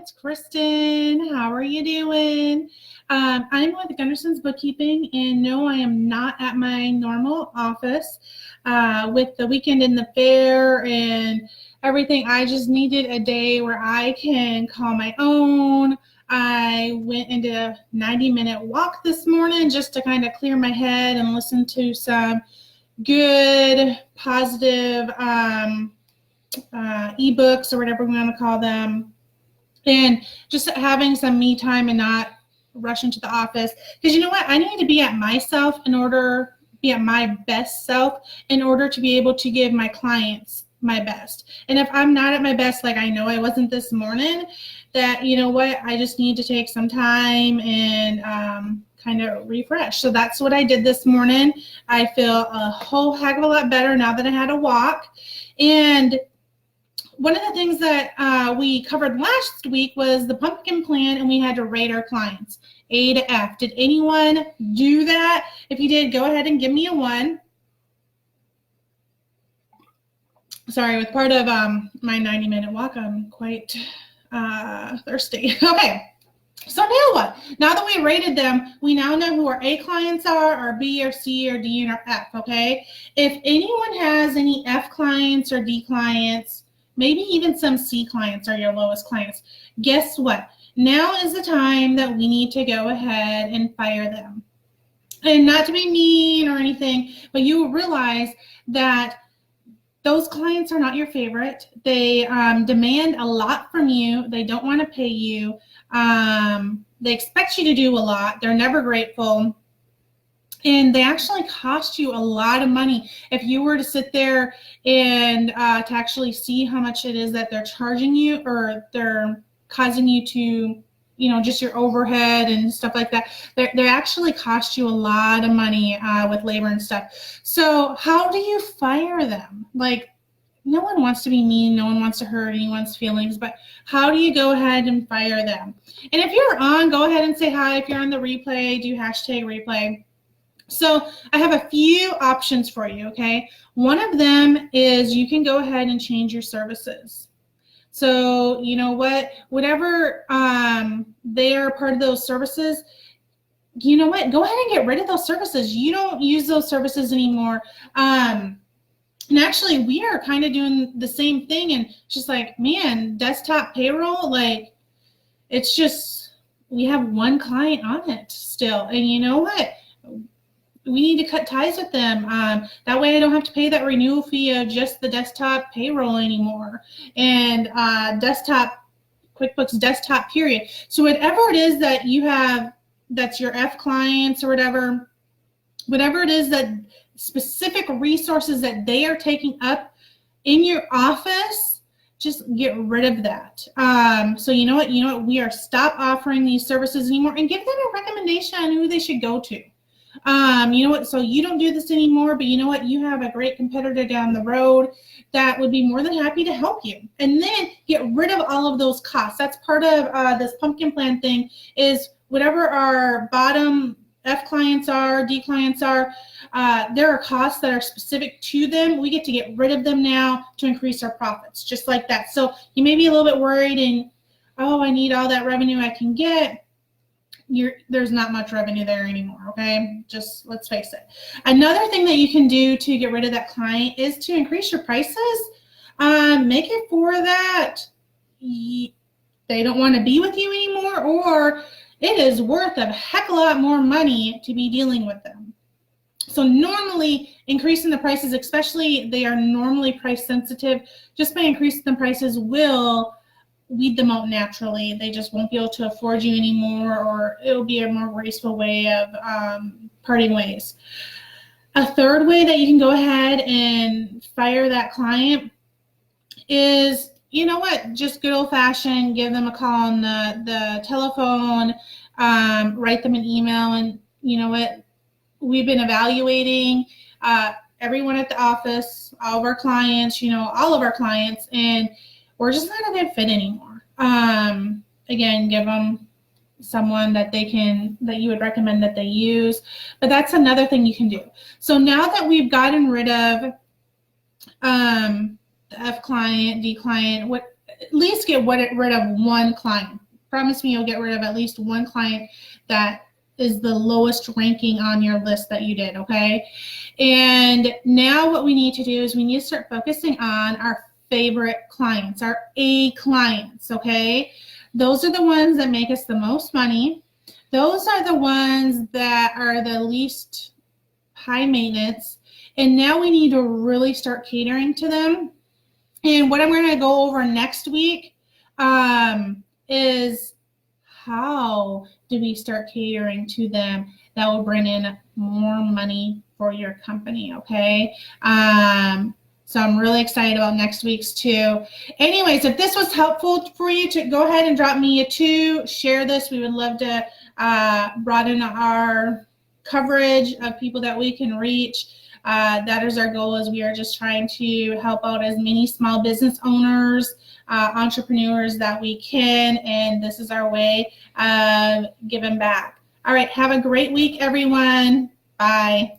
it's Kristen. How are you doing? I'm with Gunderson's Bookkeeping, and no, I am not at my normal office. With the weekend and the fair and everything, I just needed a day where I can call my own. I went into a 90-minute walk this morning just to kind of clear my head and listen to some good, positive ebooks or whatever we want to call them, and just having some me time and not rush into the office. Because you know what? I need to be at myself be at my best self in order to be able to give my clients my best. And if I'm not at my best, like I know I wasn't this morning, that, you know what, I just need to take some time and kind of refresh. So that's what I did this morning. I feel a whole heck of a lot better now that I had a walk. And one of the things that we covered last week was the pumpkin plan, and we had to rate our clients A to F. Did anyone do that? If you did, go ahead and give me a 1. Sorry, with part of my 90-minute walk, I'm quite thirsty. Okay, so now what? Now that we rated them, we now know who our A clients are, our B or C or D and our F, okay? If anyone has any F clients or D clients, maybe even some C clients are your lowest clients, guess what? Now is the time that we need to go ahead and fire them. And not to be mean or anything, but you will realize that those clients are not your favorite. They demand a lot from you. They don't want to pay you. They expect you to do a lot. They're never grateful. And they actually cost you a lot of money. If you were to sit there and to actually see how much it is that they're charging you, or they're causing you to, you know, just your overhead and stuff like that, they actually cost you a lot of money with labor and stuff. So how do you fire them? Like, no one wants to be mean. No one wants to hurt anyone's feelings, but how do you go ahead and fire them? And if you're on, go ahead and say hi. If you're on the replay, do #replay. So I have a few options for you, okay? One of them is you can go ahead and change your services. So you know what, whatever they are part of those services, you know what, go ahead and get rid of those services. You don't use those services anymore. And actually, we are kind of doing the same thing, and it's just like, man, desktop payroll, like, it's just, we have one client on it still. And you know what? We need to cut ties with them. That way I don't have to pay that renewal fee of just the desktop payroll anymore, and QuickBooks desktop period. So whatever it is that you have, that's your F clients or whatever it is, that specific resources that they are taking up in your office, just get rid of that. So you know what, we are stop offering these services anymore, and give them a recommendation on who they should go to. You know what, so you don't do this anymore, but you know what, you have a great competitor down the road that would be more than happy to help you. And then get rid of all of those costs. That's part of this pumpkin plan thing, is whatever our bottom F clients are, D clients are, there are costs that are specific to them. We get to get rid of them now to increase our profits, just like that. So you may be a little bit worried and, oh, I need all that revenue I can get. There's not much revenue there anymore, okay? Just let's face it. Another thing that you can do to get rid of that client is to increase your prices. Make it for that they don't want to be with you anymore, or it is worth a heck of a lot more money to be dealing with them. So normally increasing the prices, especially they are normally price sensitive, just by increasing the prices will weed them out naturally. They just won't be able to afford you anymore, or it'll be a more graceful way of parting ways. A third way that you can go ahead and fire that client is, you know what, just good old fashioned, give them a call on the telephone, write them an email, and you know what, we've been evaluating everyone at the office, all of our clients, all of our clients, and we're just not a good fit anymore. Again, give them someone that you would recommend that they use. But that's another thing you can do. So now that we've gotten rid of the F client, D client, at least get rid of one client. Promise me you'll get rid of at least one client that is the lowest ranking on your list that you did, okay? And now what we need to do is we need to start focusing on our favorite clients, our A clients, okay? Those are the ones that make us the most money. Those are the ones that are the least high maintenance. And now we need to really start catering to them. And what I'm going to go over next week is how do we start catering to them that will bring in more money for your company, okay? So I'm really excited about next week's too. Anyways, if this was helpful for you, to go ahead and drop me a 2, share this. We would love to broaden our coverage of people that we can reach. That is our goal, is we are just trying to help out as many small business owners, entrepreneurs that we can, and this is our way of giving back. All right, have a great week, everyone. Bye.